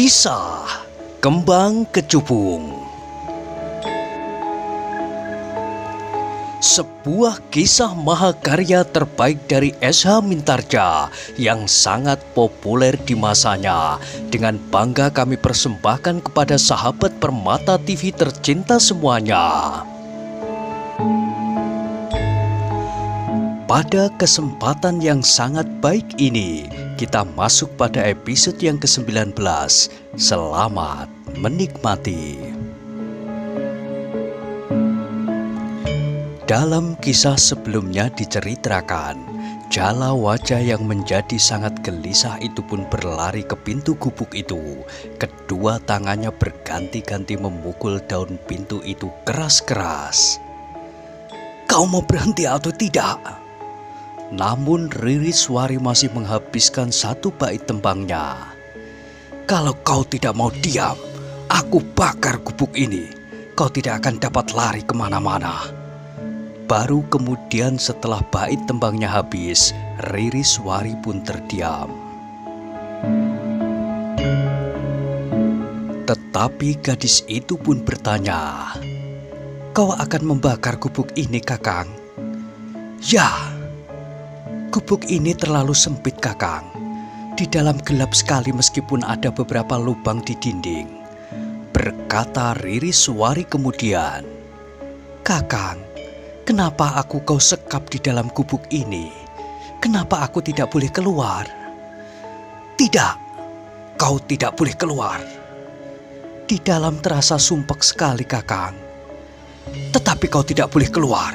Kisah Kembang Kecubung. Sebuah kisah mahakarya terbaik dari S.H. Mintarja yang sangat populer di masanya. Dengan bangga kami persembahkan kepada sahabat Permata TV tercinta semuanya. Pada kesempatan yang sangat baik ini, kita masuk pada episode yang ke-19. Selamat menikmati. Dalam kisah sebelumnya diceritakan, jala wajah yang menjadi sangat gelisah itu pun berlari ke pintu gubuk itu. Kedua tangannya berganti-ganti memukul daun pintu itu keras-keras. "Kau mau berhenti atau tidak?" Namun Ririswari masih menghabiskan satu bait tembangnya. "Kalau kau tidak mau diam, aku bakar gubuk ini. Kau tidak akan dapat lari kemana-mana." Baru kemudian setelah bait tembangnya habis, Ririswari pun terdiam. Tetapi gadis itu pun bertanya, "Kau akan membakar gubuk ini, Kakang?" "Ya. Gubuk ini terlalu sempit, Kakang. Di dalam gelap sekali meskipun ada beberapa lubang di dinding," berkata Ririswari kemudian. "Kakang, kenapa aku kau sekap di dalam gubuk ini? Kenapa aku tidak boleh keluar?" "Tidak, kau tidak boleh keluar. Di dalam terasa sumpek sekali, Kakang. Tetapi kau tidak boleh keluar.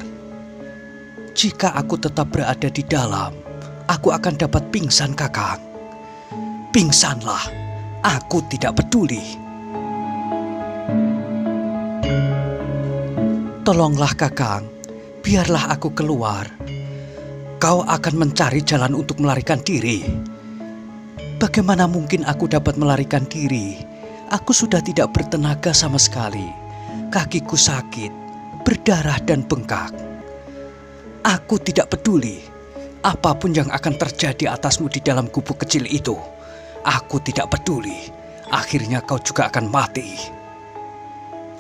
Jika aku tetap berada di dalam, aku akan dapat pingsan, Kakang." "Pingsanlah, aku tidak peduli." "Tolonglah, Kakang, biarlah aku keluar. Kau akan mencari jalan untuk melarikan diri." "Bagaimana mungkin aku dapat melarikan diri? Aku sudah tidak bertenaga sama sekali. Kakiku sakit, berdarah dan bengkak." "Aku tidak peduli. Apapun yang akan terjadi atasmu di dalam gubuk kecil itu, aku tidak peduli. Akhirnya kau juga akan mati."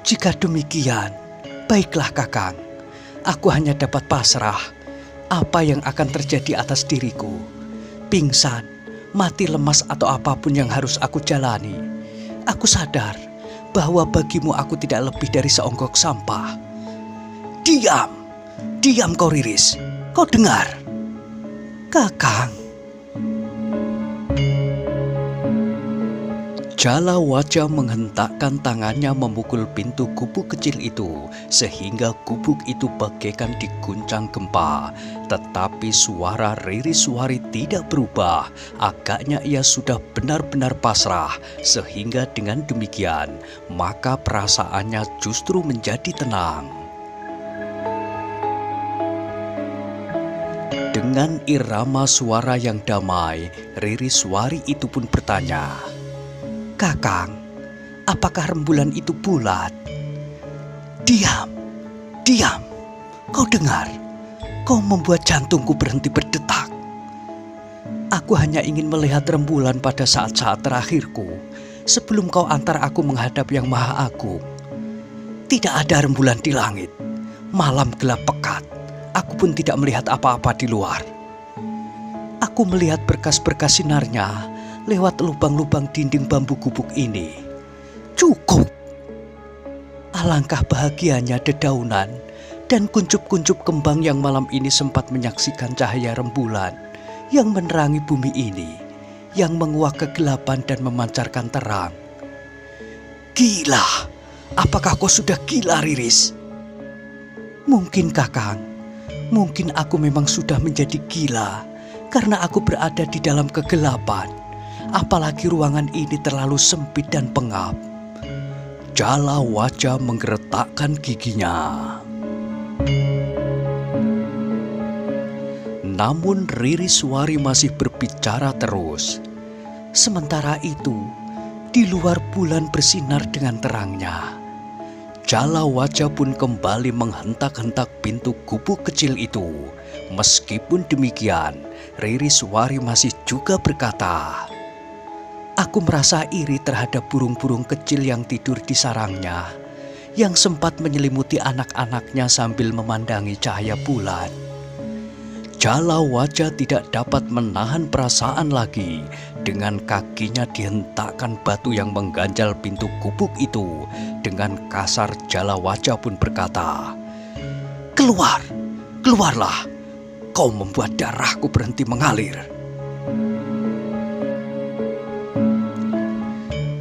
"Jika demikian, baiklah, Kakang. Aku hanya dapat pasrah. Apa yang akan terjadi atas diriku? Pingsan, mati lemas atau apapun yang harus aku jalani. Aku sadar bahwa bagimu aku tidak lebih dari seonggok sampah." "Diam! Diam kau, Riris. Kau dengar?" "Kakang." Jala wajah menghentakkan tangannya memukul pintu gubuk kecil itu sehingga gubuk itu bagaikan diguncang gempa. Tetapi suara Ririswari tidak berubah. Agaknya ia sudah benar-benar pasrah, sehingga dengan demikian maka perasaannya justru menjadi tenang. Dengan irama suara yang damai, Ririswari itu pun bertanya, "Kakang, apakah rembulan itu bulat?" "Diam, diam. Kau dengar? Kau membuat jantungku berhenti berdetak. Aku hanya ingin melihat rembulan pada saat-saat terakhirku sebelum kau antar aku menghadap Yang Maha Agung. Tidak ada rembulan di langit. Malam gelap pekat. Aku pun tidak melihat apa-apa di luar. Aku melihat berkas-berkas sinarnya lewat lubang-lubang dinding bambu gubuk ini. Cukup. Alangkah bahagianya dedaunan dan kuncup-kuncup kembang yang malam ini sempat menyaksikan cahaya rembulan yang menerangi bumi ini, yang menguak kegelapan dan memancarkan terang." "Gila! Apakah kau sudah gila, Riris?" "Mungkin, Kakang. Mungkin aku memang sudah menjadi gila karena aku berada di dalam kegelapan. Apalagi ruangan ini terlalu sempit dan pengap." Jala wajah menggeretakkan giginya. Namun Ririswari masih berbicara terus. Sementara itu, di luar bulan bersinar dengan terangnya. Jala wajah pun kembali menghentak-hentak pintu gubuk kecil itu. Meskipun demikian, Ririswari masih juga berkata, Aku merasa iri terhadap burung-burung kecil yang tidur di sarangnya, yang sempat menyelimuti anak-anaknya sambil memandangi cahaya bulan. Jalawaja tidak dapat menahan perasaan lagi. Dengan kakinya dihentakkan batu yang mengganjal pintu gubuk itu. Dengan kasar Jalawaja pun berkata, "Keluar, keluarlah, kau membuat darahku berhenti mengalir."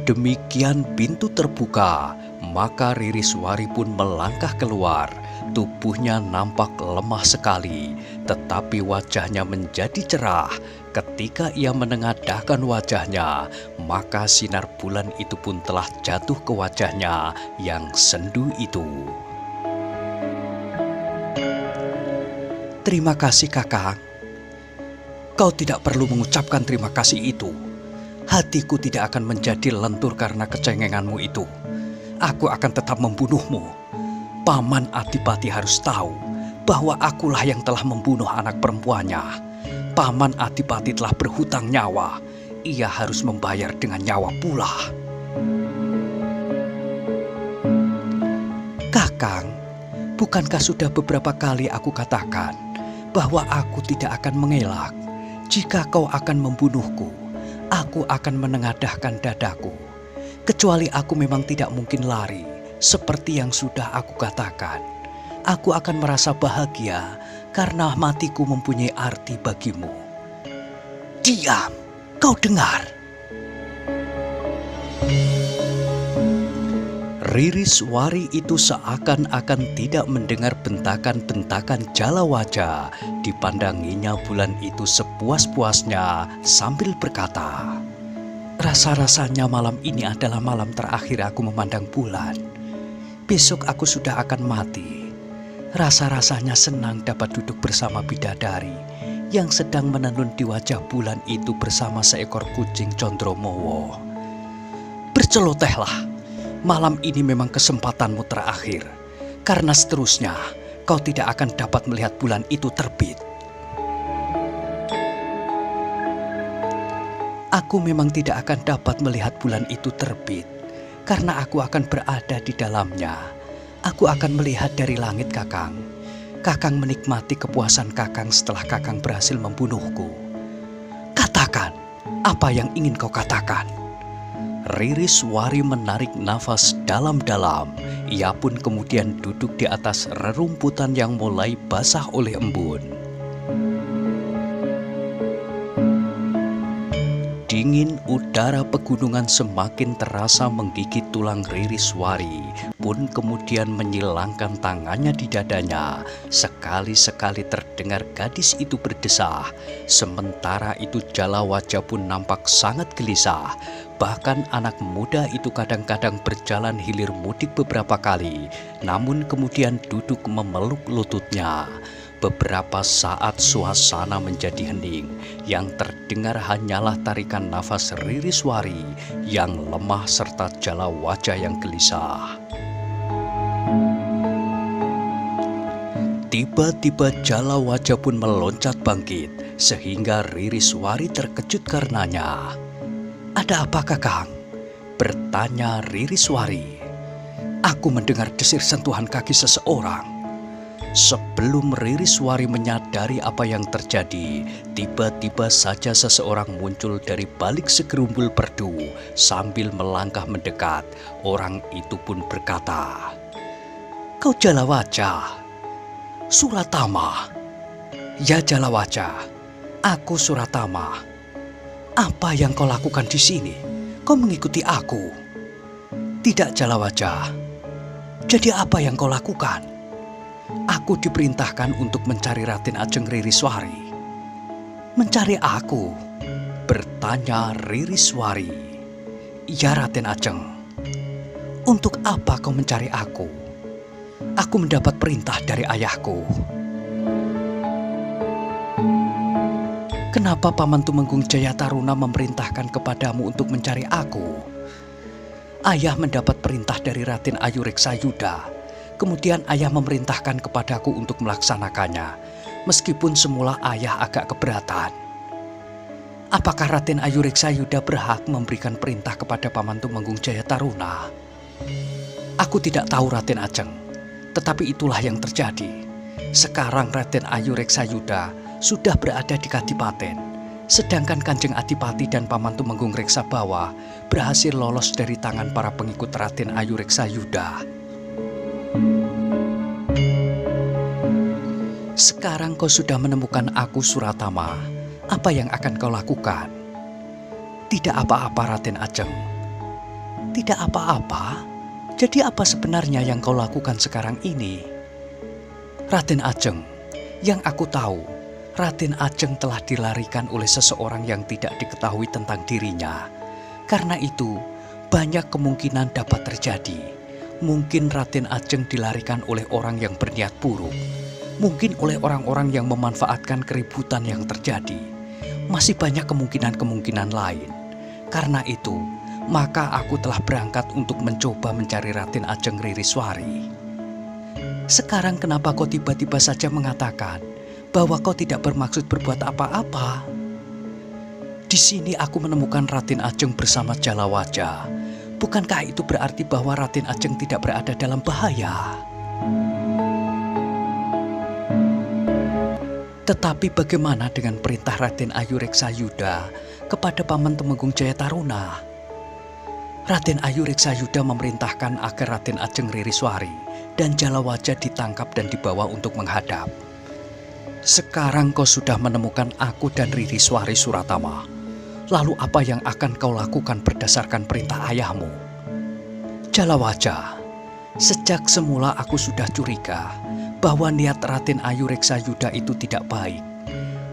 Demikian pintu terbuka, maka Ririswari pun melangkah keluar. Tubuhnya nampak lemah sekali, tetapi wajahnya menjadi cerah. Ketika ia menengadahkan wajahnya, maka sinar bulan itu pun telah jatuh ke wajahnya yang sendu itu. "Terima kasih, Kakang. Kau tidak perlu mengucapkan terima kasih itu. Hatiku tidak akan menjadi lentur karena kecengenganmu itu. Aku akan tetap membunuhmu. Paman Adipati harus tahu bahwa akulah yang telah membunuh anak perempuannya. Paman Adipati telah berhutang nyawa. Ia harus membayar dengan nyawa pula." "Kakang, bukankah sudah beberapa kali aku katakan bahwa aku tidak akan mengelak? Jika kau akan membunuhku, aku akan menengadahkan dadaku. Kecuali aku memang tidak mungkin lari. Seperti yang sudah aku katakan, aku akan merasa bahagia karena matiku mempunyai arti bagimu." "Diam, kau dengar." Ririswari itu seakan-akan tidak mendengar bentakan-bentakan Jalawaja. Dipandanginya bulan itu sepuas-puasnya sambil berkata, "Rasa-rasanya malam ini adalah malam terakhir aku memandang bulan. Besok aku sudah akan mati. Rasa-rasanya senang dapat duduk bersama bidadari yang sedang menenun di wajah bulan itu bersama seekor kucing Condromowo. Bercelotehlah, malam ini memang kesempatanmu terakhir, karena seterusnya kau tidak akan dapat melihat bulan itu terbit." "Aku memang tidak akan dapat melihat bulan itu terbit, karena aku akan berada di dalamnya. Aku akan melihat dari langit, Kakang. Kakang menikmati kepuasan Kakang setelah Kakang berhasil membunuhku. Katakan, apa yang ingin kau katakan?" Ririswari menarik nafas dalam-dalam. Ia pun kemudian duduk di atas rerumputan yang mulai basah oleh embun. Dingin udara pegunungan semakin terasa menggigit tulang Ririswari, pun kemudian menyilangkan tangannya di dadanya. Sekali-sekali terdengar gadis itu berdesah. Sementara itu Jalawaja pun nampak sangat gelisah. Bahkan anak muda itu kadang-kadang berjalan hilir mudik beberapa kali, namun kemudian duduk memeluk lututnya. Beberapa saat suasana menjadi hening. Yang terdengar hanyalah tarikan nafas Ririswari yang lemah serta Jalawaja yang gelisah. Tiba-tiba Jalawaja pun meloncat bangkit sehingga Ririswari terkejut karenanya. "Ada apa, Kakang?" bertanya Ririswari. "Aku mendengar desir sentuhan kaki seseorang." Sebelum Ririswari menyadari apa yang terjadi, tiba-tiba saja seseorang muncul dari balik segerumbul perdu sambil melangkah mendekat. Orang itu pun berkata, "Kau Jalawaja, Suratama." "Ya Jalawaja, aku Suratama. Apa yang kau lakukan di sini? Kau mengikuti aku?" "Tidak Jalawaja. Jadi apa yang kau lakukan?" "Aku diperintahkan untuk mencari Raden Ajeng Ririswari." "Mencari aku?" bertanya Ririswari. "Ya Raden Ajeng." "Untuk apa kau mencari aku?" "Aku mendapat perintah dari ayahku." "Kenapa Paman Tumenggung Jayataruna memerintahkan kepadamu untuk mencari aku?" "Ayah mendapat perintah dari Raden Ayu Reksayuda. Kemudian ayah memerintahkan kepadaku untuk melaksanakannya, meskipun semula ayah agak keberatan." Apakah Raden Ayu Reksayuda berhak memberikan perintah kepada Paman Tumenggung Jaya Taruna? Aku tidak tahu, Raden Ajeng, tetapi itulah yang terjadi. Sekarang Raden Ayu Reksayuda sudah berada di Kadipaten, sedangkan Kanjeng Adipati dan Paman Tumenggung Reksabawa berhasil lolos dari tangan para pengikut Raden Ayu Reksayuda. Sekarang kau sudah menemukan aku, Suratama. Apa yang akan kau lakukan? Tidak apa-apa, Raden Ajeng. Tidak apa-apa? Jadi apa sebenarnya yang kau lakukan sekarang ini? Raden Ajeng, yang aku tahu, Raden Ajeng telah dilarikan oleh seseorang yang tidak diketahui tentang dirinya. Karena itu, banyak kemungkinan dapat terjadi. Mungkin Raden Ajeng dilarikan oleh orang yang berniat buruk. Mungkin oleh orang-orang yang memanfaatkan keributan yang terjadi. Masih banyak kemungkinan-kemungkinan lain. Karena itu, maka aku telah berangkat untuk mencoba mencari Raden Ajeng Ririswari. Sekarang kenapa kau tiba-tiba saja mengatakan bahwa kau tidak bermaksud berbuat apa-apa? Di sini aku menemukan Raden Ajeng bersama Jalawaja. Bukankah itu berarti bahwa Raden Ajeng tidak berada dalam bahaya? Tetapi bagaimana dengan perintah Raden Ayu Reksayuda kepada Paman Tumenggung Jaya Taruna? Raden Ayu Reksayuda memerintahkan agar Raden Ajeng Ririswari dan Jalawaja ditangkap dan dibawa untuk menghadap. Sekarang kau sudah menemukan aku dan Ririswari, Suratama. Lalu apa yang akan kau lakukan berdasarkan perintah ayahmu? Jalawaja, sejak semula aku sudah curiga bahwa niat Raden Ayu Reksayuda itu tidak baik.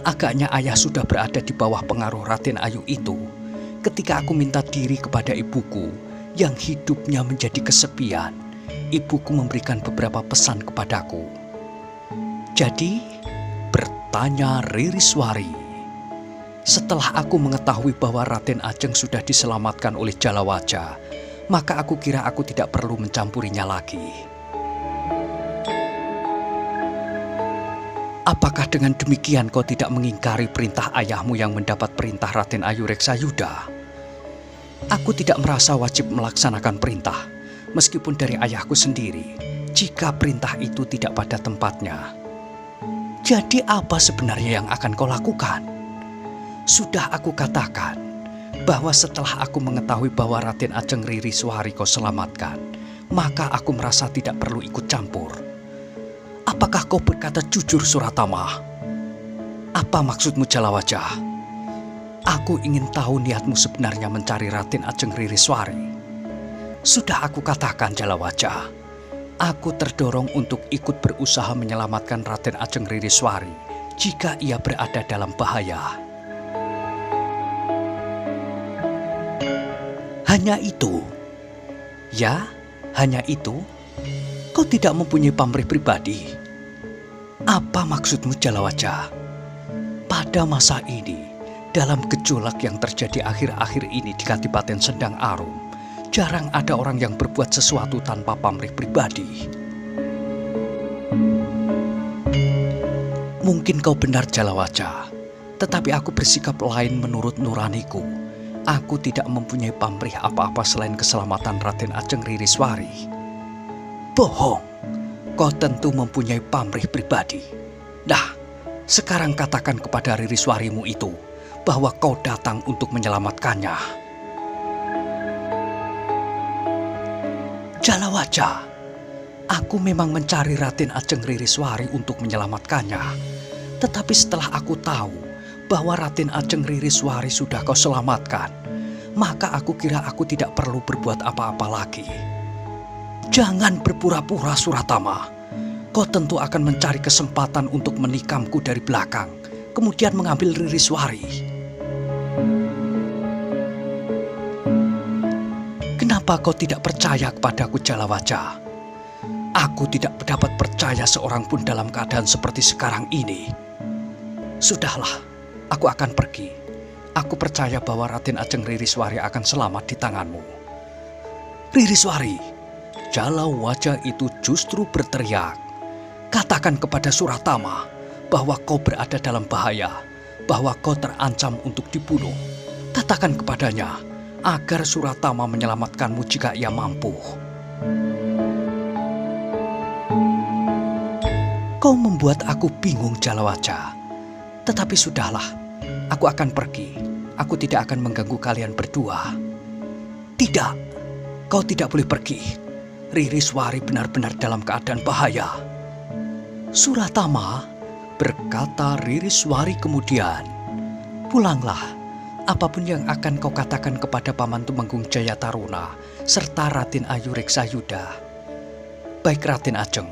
Agaknya ayah sudah berada di bawah pengaruh Raden Ayu itu ketika aku minta diri kepada ibuku yang hidupnya menjadi kesepian. Ibuku memberikan beberapa pesan kepadaku. Jadi, bertanya Ririswari, setelah aku mengetahui bahwa Raden Ajeng sudah diselamatkan oleh Jalawaja, maka aku kira aku tidak perlu mencampurinya lagi. Apakah dengan demikian kau tidak mengingkari perintah ayahmu yang mendapat perintah Raden Ayu Reksayuda? Aku tidak merasa wajib melaksanakan perintah, meskipun dari ayahku sendiri, jika perintah itu tidak pada tempatnya. Jadi apa sebenarnya yang akan kau lakukan? Sudah aku katakan bahwa setelah aku mengetahui bahwa Raden Ajeng Ririswari kau selamatkan, maka aku merasa tidak perlu ikut campur. Apakah kau berkata jujur, Suratama? Apa maksudmu, Jalawaja? Aku ingin tahu niatmu sebenarnya mencari Raden Ajeng Ririswari. Sudah aku katakan, Jalawaja. Aku terdorong untuk ikut berusaha menyelamatkan Raden Ajeng Ririswari jika ia berada dalam bahaya. Hanya itu? Ya, hanya itu? Kau tidak mempunyai pamrih pribadi. Apa maksudmu, Jalawaja? Pada masa ini, dalam gejolak yang terjadi akhir-akhir ini di Kadipaten Sendang Arum, jarang ada orang yang berbuat sesuatu tanpa pamrih pribadi. Mungkin kau benar, Jalawaja, tetapi aku bersikap lain menurut nuraniku. Aku tidak mempunyai pamrih apa-apa selain keselamatan Raden Ajeng Ririswari. Bohong, kau tentu mempunyai pamrih pribadi. Nah, sekarang katakan kepada Ririswarimu itu bahwa kau datang untuk menyelamatkannya. Jalawaja, aku memang mencari Raden Ajeng Ririswari untuk menyelamatkannya. Tetapi setelah aku tahu bahwa Raden Ajeng Ririswari sudah kau selamatkan, maka aku kira aku tidak perlu berbuat apa-apa lagi. Jangan berpura-pura, Suratama. Kau tentu akan mencari kesempatan untuk menikamku dari belakang, kemudian mengambil Ririswari. Kenapa kau tidak percaya kepadaku, Jalawaja? Aku tidak dapat percaya seorang pun dalam keadaan seperti sekarang ini. Sudahlah, aku akan pergi. Aku percaya bahwa Raden Ajeng Ririswari akan selamat di tanganmu. Ririswari! Jalawaja itu justru berteriak, katakan kepada Suratama bahwa kau berada dalam bahaya. bahwa kau terancam untuk dibunuh, katakan kepadanya agar Suratama menyelamatkanmu jika ia mampu. Kau membuat aku bingung, Jalawaja. Tetapi sudahlah, aku akan pergi. Aku tidak akan mengganggu kalian berdua. Tidak, kau tidak boleh pergi. Ririswari benar-benar dalam keadaan bahaya. Suratama, berkata Ririswari kemudian, pulanglah. Apapun yang akan kau katakan kepada Paman Tumenggung Jayataruna serta Raden Ayu Reksayuda. Baik Raden Ajeng,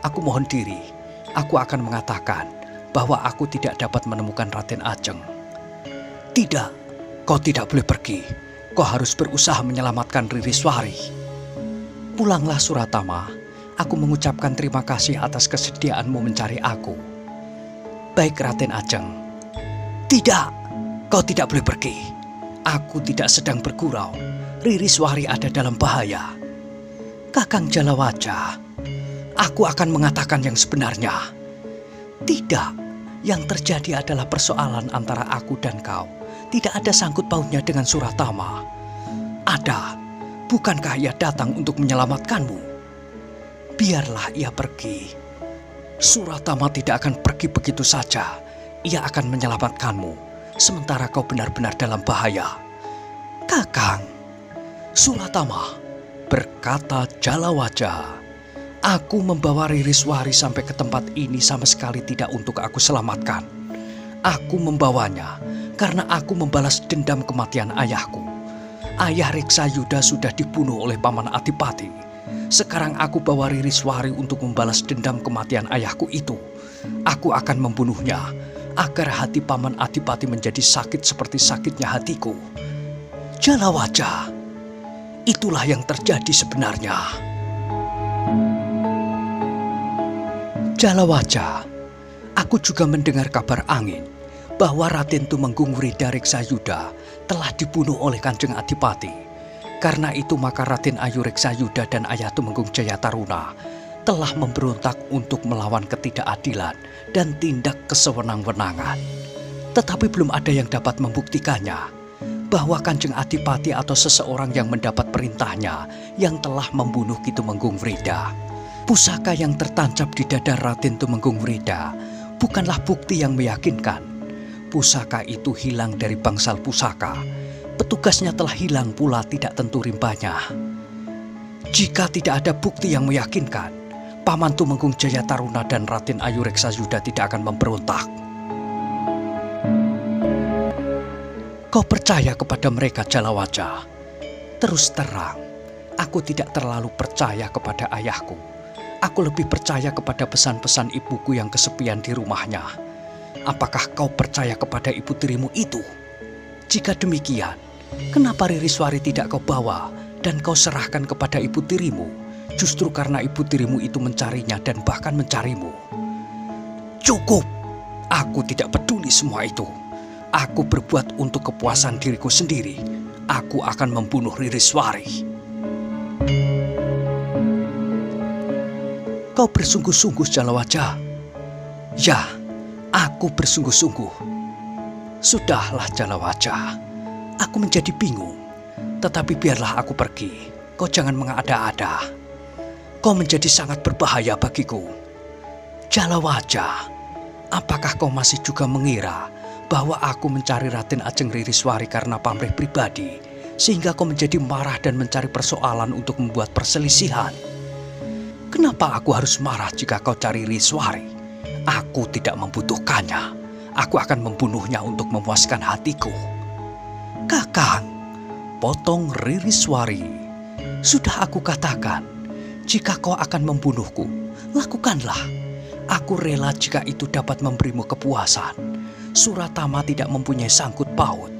aku mohon diri. Aku akan mengatakan bahwa aku tidak dapat menemukan Raden Ajeng. Tidak, kau tidak boleh pergi. Kau harus berusaha menyelamatkan Ririswari. Pulanglah Suratama, aku mengucapkan terima kasih atas kesediaanmu mencari aku. Baik Raden Ajeng. Tidak, kau tidak boleh pergi. Aku tidak sedang bergurau. Ririswari ada dalam bahaya. Kakang Jalawaja, aku akan mengatakan yang sebenarnya. Tidak, yang terjadi adalah persoalan antara aku dan kau. Tidak ada sangkut pautnya dengan Suratama. Ada, bukankah ia datang untuk menyelamatkanmu? Biarlah ia pergi. Suratama tidak akan pergi begitu saja. Ia akan menyelamatkanmu, sementara kau benar-benar dalam bahaya. Kakang, Suratama, berkata Jalawaja. Aku membawa Ririswari sampai ke tempat ini sama sekali tidak untuk aku selamatkan. Aku membawanya karena aku membalas dendam kematian ayahku. Ayah Reksayuda sudah dibunuh oleh Paman Adipati. Sekarang aku bawa Ririswari untuk membalas dendam kematian ayahku itu. Aku akan membunuhnya agar hati Paman Adipati menjadi sakit seperti sakitnya hatiku. Jalawaja, itulah yang terjadi sebenarnya. Jalawaja, aku juga mendengar kabar angin bahwa Raden Tumenggung Wrida Reksayuda telah dibunuh oleh Kanjeng Adipati. Karena itu maka Raden Ayu Reksayuda dan Ayah Tumenggung Jayataruna telah memberontak untuk melawan ketidakadilan dan tindak kesewenang-wenangan. Tetapi belum ada yang dapat membuktikannya bahwa Kanjeng Adipati atau seseorang yang mendapat perintahnya yang telah membunuh Ki Tumenggung Wrida. Pusaka yang tertancap di dada Raden Tumenggung Wrida bukanlah bukti yang meyakinkan. Pusaka itu hilang dari bangsal pusaka. Petugasnya telah hilang pula tidak tentu rimbanya. Jika tidak ada bukti yang meyakinkan, Paman Tumenggung Jayataruna dan Raden Ayu Reksayuda tidak akan memberontak. Kau percaya kepada mereka, Jalawaja? Terus terang, aku tidak terlalu percaya kepada ayahku. Aku lebih percaya kepada pesan-pesan ibuku yang kesepian di rumahnya. Apakah kau percaya kepada ibu tirimu itu? Jika demikian, kenapa Ririswari tidak kau bawa dan kau serahkan kepada ibu tirimu? Justru karena ibu tirimu itu mencarinya dan bahkan mencarimu. Cukup, aku tidak peduli semua itu. Aku berbuat untuk kepuasan diriku sendiri. Aku akan membunuh Ririswari. Kau bersungguh-sungguh, Jalawaja? Ya, aku bersungguh-sungguh. Sudahlah, Jalawaja. Aku menjadi bingung. Tetapi biarlah aku pergi. Kau jangan mengada-ada. Kau menjadi sangat berbahaya bagiku. Jalawaja, apakah kau masih juga mengira bahwa aku mencari Raden Ajeng Ririswari karena pamrih pribadi, sehingga kau menjadi marah dan mencari persoalan untuk membuat perselisihan? Kenapa aku harus marah jika kau cari Ririswari? Aku tidak membutuhkannya. Aku akan membunuhnya untuk memuaskan hatiku. Kakang, potong Ririswari. Sudah aku katakan, jika kau akan membunuhku, lakukanlah. Aku rela jika itu dapat memberimu kepuasan. Suratama tidak mempunyai sangkut paut,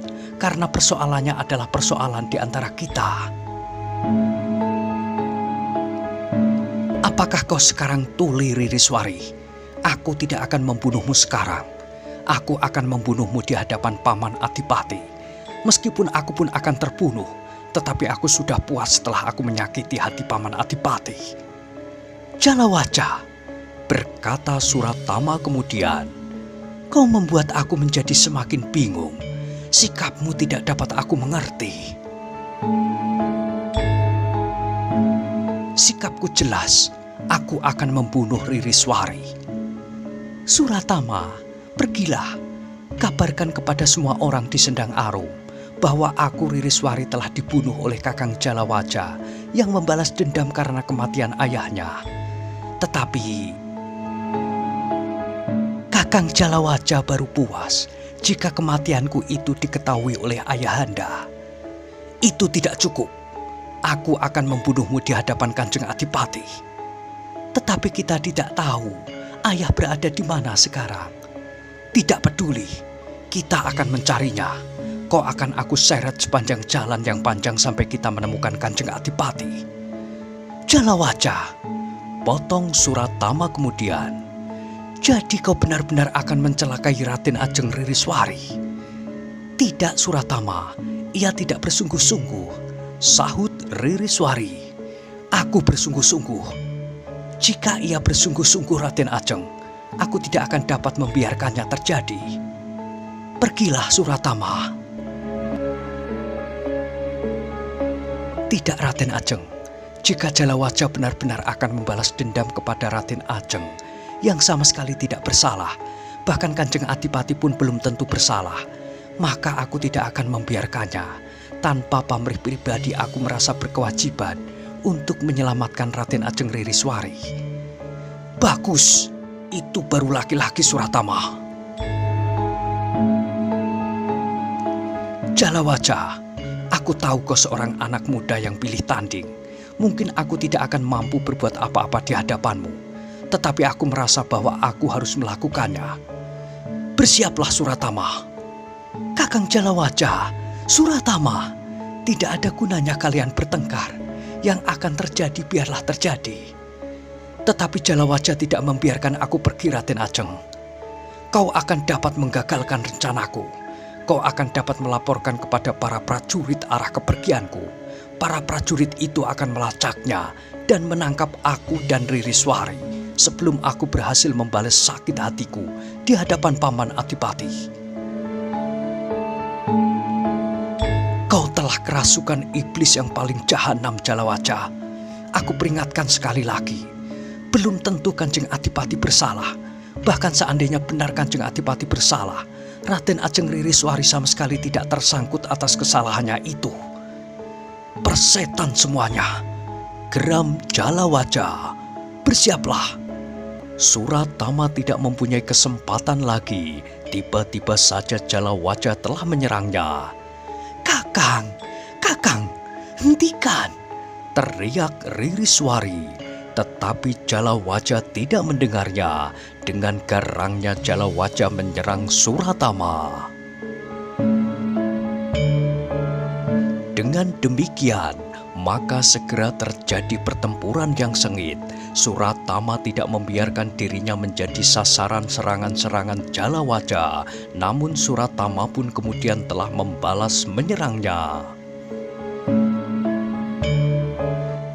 karena persoalannya adalah persoalan di antara kita. Apakah kau sekarang tuli, Ririswari? Aku tidak akan membunuhmu sekarang. Aku akan membunuhmu di hadapan Paman Adipati. Meskipun aku pun akan terbunuh, tetapi aku sudah puas setelah aku menyakiti hati Paman Adipati. Jalawaja, berkata Suratama kemudian. Kau membuat aku menjadi semakin bingung. Sikapmu tidak dapat aku mengerti. Sikapku jelas, aku akan membunuh Ririswari. Suratama, pergilah, kabarkan kepada semua orang di Sendang Arum bahwa aku Ririswari telah dibunuh oleh Kakang Jalawaja yang membalas dendam karena kematian ayahnya. Tetapi Kakang Jalawaja baru puas jika kematianku itu diketahui oleh ayahanda. Itu tidak cukup. Aku akan membunuhmu di hadapan Kanjeng Adipati. Tetapi kita tidak tahu ayah berada di mana sekarang. Tidak peduli, kita akan mencarinya. Kau akan aku seret sepanjang jalan yang panjang sampai kita menemukan Kanjeng Adipati. Jalawaja, potong Suratama kemudian. Jadi kau benar-benar akan mencelakai Raden Ajeng Ririswari? Tidak Suratama, ia tidak bersungguh-sungguh, sahut Ririswari. Aku bersungguh-sungguh. Jika ia bersungguh-sungguh Raden Ajeng, aku tidak akan dapat membiarkannya terjadi. Pergilah Suratama. Tidak Raden Ajeng, jika Jalawaja benar-benar akan membalas dendam kepada Raden Ajeng yang sama sekali tidak bersalah, bahkan Kanjeng Adipati pun belum tentu bersalah, maka aku tidak akan membiarkannya. Tanpa pamrih pribadi aku merasa berkewajiban untuk menyelamatkan Raden Ajeng Ririswari. Bagus, itu baru laki-laki Suratama. Jalawaja, aku tahu kau seorang anak muda yang pilih tanding. Mungkin aku tidak akan mampu berbuat apa-apa di hadapanmu. Tetapi aku merasa bahwa aku harus melakukannya. Bersiaplah Suratama. Kakang Jalawaja, Suratama, tidak ada gunanya kalian bertengkar. Yang akan terjadi biarlah terjadi. Tetapi Jalawaja tidak membiarkan aku pergi Raden Ajeng. Kau akan dapat menggagalkan rencanaku. Kau akan dapat melaporkan kepada para prajurit arah kepergianku. Para prajurit itu akan melacaknya dan menangkap aku dan Ririswari sebelum aku berhasil membalas sakit hatiku di hadapan Paman Adipati. Kau telah kerasukan iblis yang paling jahanam Jalawaja. Aku peringatkan sekali lagi, belum tentu Kanjeng Adipati bersalah. Bahkan seandainya benar Kanjeng Adipati bersalah, Raden Ajeng Ririswari sama sekali tidak tersangkut atas kesalahannya itu. Persetan semuanya. Geram Jalawaja, bersiaplah. Suratama tidak mempunyai kesempatan lagi. Tiba-tiba saja Jalawaja telah menyerangnya. Kakang, Kakang, hentikan! Teriak Ririswari. Tetapi Jalawaja tidak mendengarnya. Dengan garangnya Jalawaja menyerang Suratama. Dengan demikian, maka segera terjadi pertempuran yang sengit. Suratama tidak membiarkan dirinya menjadi sasaran serangan-serangan Jalawaja. Namun Suratama pun kemudian telah membalas menyerangnya.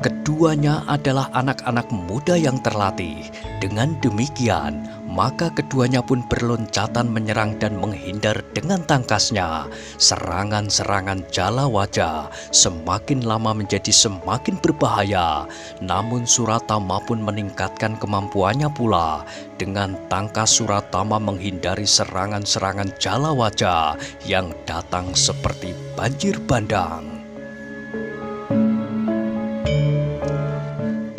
Keduanya adalah anak-anak muda yang terlatih. Dengan demikian, maka keduanya pun berloncatan menyerang dan menghindar dengan tangkasnya. Serangan-serangan Jalawaja semakin lama menjadi semakin berbahaya. Namun Suratama pun meningkatkan kemampuannya pula. Dengan tangkas Suratama menghindari serangan-serangan Jalawaja yang datang seperti banjir bandang.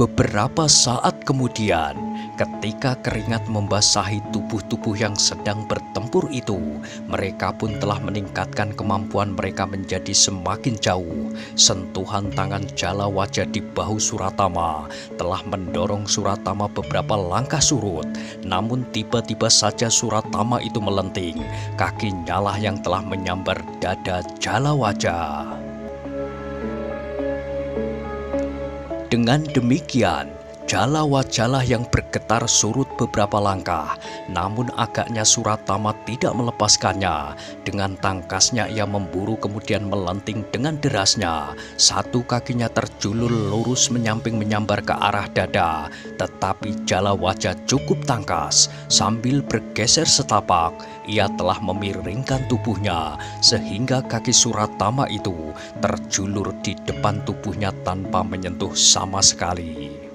Beberapa saat kemudian, ketika keringat membasahi tubuh-tubuh yang sedang bertempur itu, mereka pun telah meningkatkan kemampuan mereka menjadi semakin jauh. Sentuhan tangan Jalawaja di bahu Suratama telah mendorong Suratama beberapa langkah surut. Namun tiba-tiba saja Suratama itu melenting. Kakinya lah yang telah menyambar dada Jalawaja. Dengan demikian, Jala-wajalah yang bergetar surut beberapa langkah, namun agaknya Suratama tidak melepaskannya. Dengan tangkasnya ia memburu kemudian melenting dengan derasnya. Satu kakinya terjulur lurus menyamping menyambar ke arah dada, tetapi Jalawaja cukup tangkas. Sambil bergeser setapak, ia telah memiringkan tubuhnya sehingga kaki Suratama itu terjulur di depan tubuhnya tanpa menyentuh sama sekali.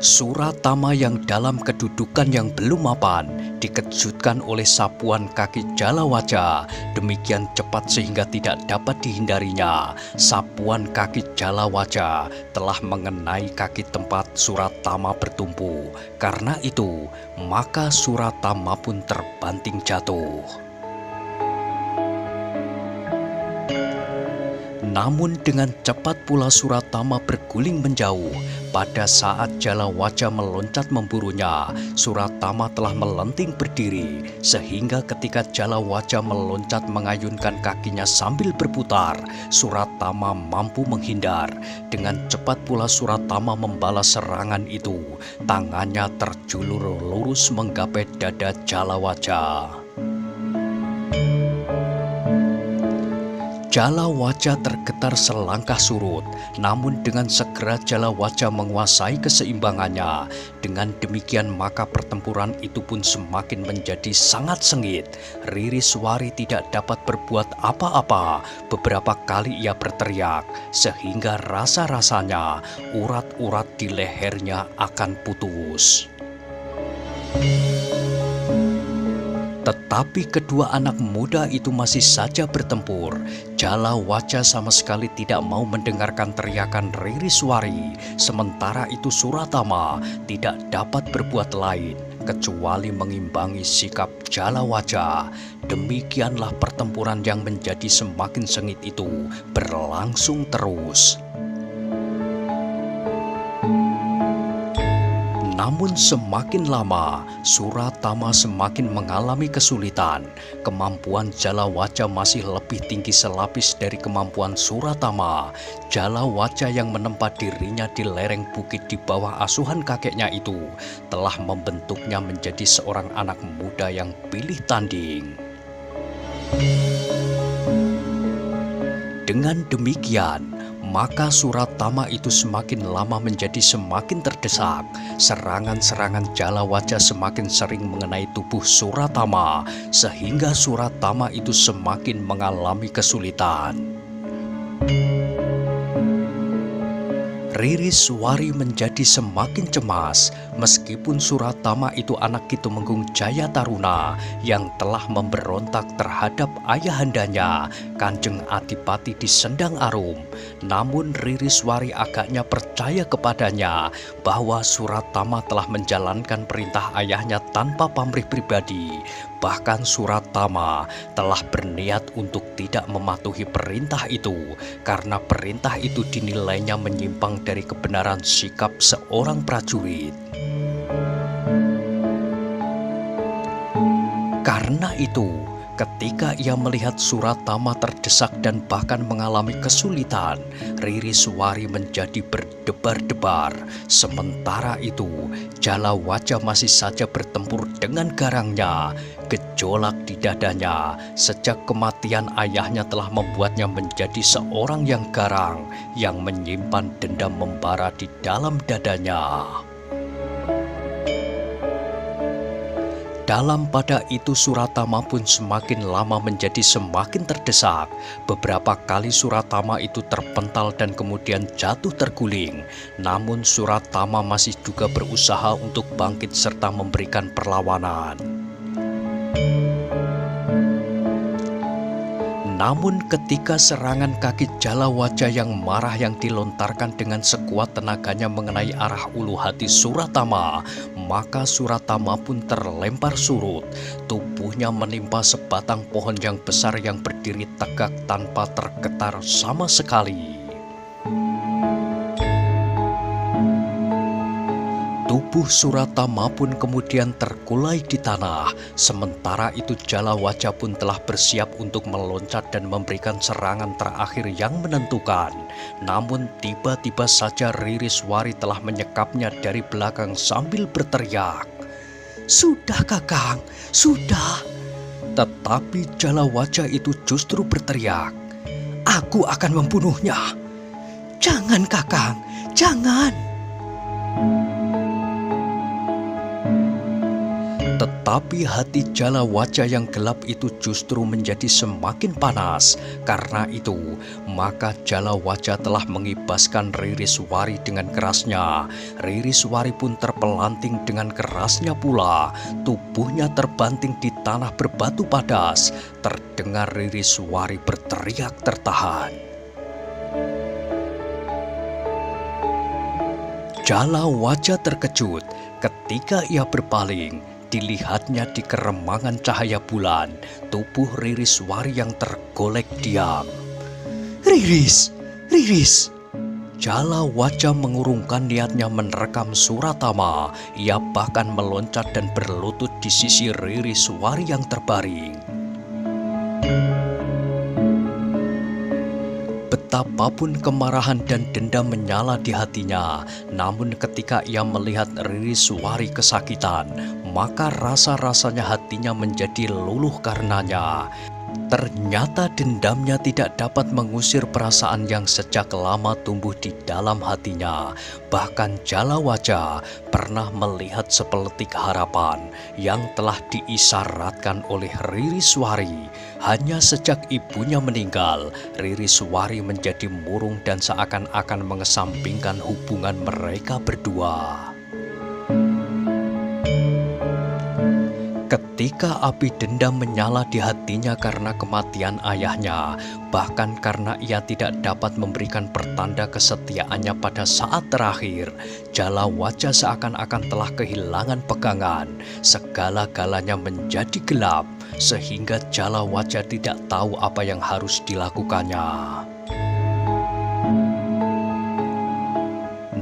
Suratama yang dalam kedudukan yang belum mapan dikejutkan oleh sapuan kaki Jalawaja. Demikian cepat sehingga tidak dapat dihindarinya. Sapuan kaki Jalawaja telah mengenai kaki tempat Suratama bertumpu. Karena itu, maka Suratama pun terbanting jatuh. Namun dengan cepat pula Suratama berguling menjauh. Pada saat Jalawaja meloncat memburunya, Suratama telah melenting berdiri, sehingga ketika Jalawaja meloncat mengayunkan kakinya sambil berputar, Suratama mampu menghindar. Dengan cepat pula Suratama membalas serangan itu. Tangannya terjulur lurus menggapai dada Jalawaja. Jalawaja tergetar selangkah surut, namun dengan segera Jalawaja menguasai keseimbangannya. Dengan demikian maka pertempuran itu pun semakin menjadi sangat sengit. Ririswari tidak dapat berbuat apa-apa. Beberapa kali ia berteriak, sehingga rasa-rasanya urat-urat di lehernya akan putus. Tetapi kedua anak muda itu masih saja bertempur. Jalawaja sama sekali tidak mau mendengarkan teriakan Ririswari. Sementara itu Suratama tidak dapat berbuat lain kecuali mengimbangi sikap Jalawaja. Demikianlah pertempuran yang menjadi semakin sengit itu berlangsung terus. Namun semakin lama, Suratama semakin mengalami kesulitan. Kemampuan Jalawaja masih lebih tinggi selapis dari kemampuan Suratama. Jalawaja yang menempa dirinya di lereng bukit di bawah asuhan kakeknya itu telah membentuknya menjadi seorang anak muda yang pilih tanding. Dengan demikian, maka Suratama itu semakin lama menjadi semakin terdesak. Serangan-serangan Jalawaja semakin sering mengenai tubuh Suratama, sehingga Suratama itu semakin mengalami kesulitan. Ririswari menjadi semakin cemas meskipun Suratama itu anak Kitumenggung Jayataruna yang telah memberontak terhadap ayahandanya Kanjeng Adipati di Sendang Arum. Namun Ririswari agaknya percaya kepadanya bahwa Suratama telah menjalankan perintah ayahnya tanpa pamrih pribadi. Bahkan Suratama telah berniat untuk tidak mematuhi perintah itu karena perintah itu dinilainya menyimpang dari kebenaran sikap seorang prajurit. Karena itu, ketika ia melihat Suratama terdesak dan bahkan mengalami kesulitan, Ririswari menjadi berdebar-debar. Sementara itu, Jalawaja masih saja bertempur dengan garangnya. Gejolak di dadanya sejak kematian ayahnya telah membuatnya menjadi seorang yang garang, yang menyimpan dendam membara di dalam dadanya. Dalam pada itu Suratama pun semakin lama menjadi semakin terdesak. Beberapa kali Suratama itu terpental dan kemudian jatuh terguling. Namun Suratama masih juga berusaha untuk bangkit serta memberikan perlawanan. Namun ketika serangan kaki Jalawaja yang marah yang dilontarkan dengan sekuat tenaganya mengenai arah ulu hati Suratama, maka Suratama pun terlempar surut. Tubuhnya menimpa sebatang pohon yang besar yang berdiri tegak tanpa tergetar sama sekali. Tubuh Suratama pun kemudian terkulai di tanah. Sementara itu Jalawajah pun telah bersiap untuk meloncat dan memberikan serangan terakhir yang menentukan. Namun tiba-tiba saja Ririswari telah menyekapnya dari belakang sambil berteriak, "Sudah Kakang, sudah!" Tetapi Jalawajah itu justru berteriak, "Aku akan membunuhnya! Jangan Kakang, jangan!" Tetapi hati Jalawajah yang gelap itu justru menjadi semakin panas. Karena itu, maka Jalawajah telah mengibaskan Ririswari dengan kerasnya. Ririswari pun terpelanting dengan kerasnya pula. Tubuhnya terbanting di tanah berbatu padas. Terdengar Ririswari berteriak tertahan. Jalawajah terkejut ketika ia berpaling. Dilihatnya di keremangan cahaya bulan, tubuh Ririswari yang tergolek diam. "Riris, Riris!" Jalawajah mengurungkan niatnya menerkam Suratama. Ia bahkan meloncat dan berlutut di sisi Ririswari yang terbaring. Betapapun kemarahan dan dendam menyala di hatinya, namun ketika ia melihat Ririswari kesakitan, maka rasa-rasanya hatinya menjadi luluh karenanya. Ternyata dendamnya tidak dapat mengusir perasaan yang sejak lama tumbuh di dalam hatinya. Bahkan Jalawajah pernah melihat sepeletik harapan yang telah diisyaratkan oleh Ririswari. Hanya sejak ibunya meninggal, Ririswari menjadi murung dan seakan-akan mengesampingkan hubungan mereka berdua. Ketika api dendam menyala di hatinya karena kematian ayahnya, bahkan karena ia tidak dapat memberikan pertanda kesetiaannya pada saat terakhir, Jalawajah seakan-akan telah kehilangan pegangan. Segala-galanya menjadi gelap, sehingga Jalawajah tidak tahu apa yang harus dilakukannya.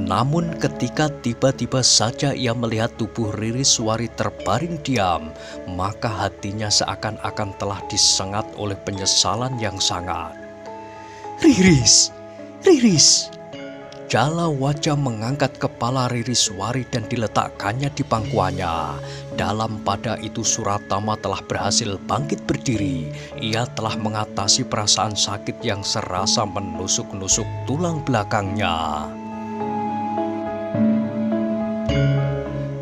Namun ketika tiba-tiba saja ia melihat tubuh Ririswari terbaring diam, maka hatinya seakan-akan telah disengat oleh penyesalan yang sangat. "Riris, Riris!" Jalawajah mengangkat kepala Ririswari dan diletakkannya di pangkuannya. Dalam pada itu Suratama telah berhasil bangkit berdiri. Ia telah mengatasi perasaan sakit yang serasa menusuk-nusuk tulang belakangnya.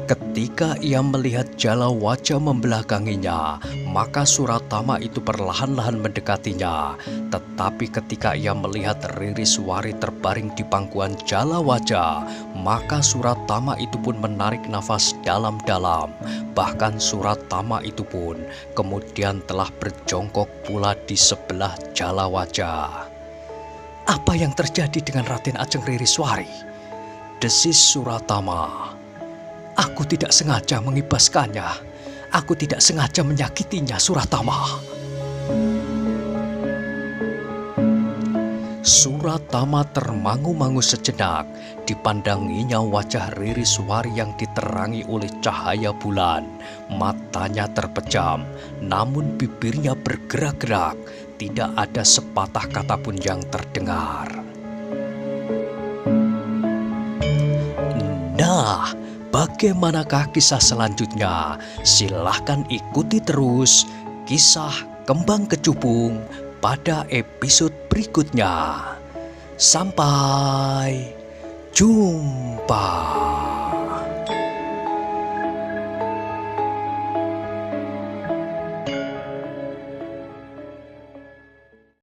Ketika ia melihat Jalawajah membelakanginya, maka Suratama itu perlahan-lahan mendekatinya. Tetapi ketika ia melihat Ririswari terbaring di pangkuan Jalawajah, maka Suratama itu pun menarik nafas dalam-dalam. Bahkan Suratama itu pun kemudian telah berjongkok pula di sebelah Jalawajah. "Apa yang terjadi dengan Raden Ajeng Ririswari?" desis Suratama. "Aku tidak sengaja mengibaskannya. Aku tidak sengaja menyakitinya, Suratama." Suratama termangu-mangu sejenak. Dipandanginya wajah Ririswari yang diterangi oleh cahaya bulan. Matanya terpejam, namun bibirnya bergerak-gerak. Tidak ada sepatah kata pun yang terdengar. Nah, bagaimanakah kisah selanjutnya? Silahkan ikuti terus kisah Kembang Kecubung pada episode berikutnya. Sampai jumpa.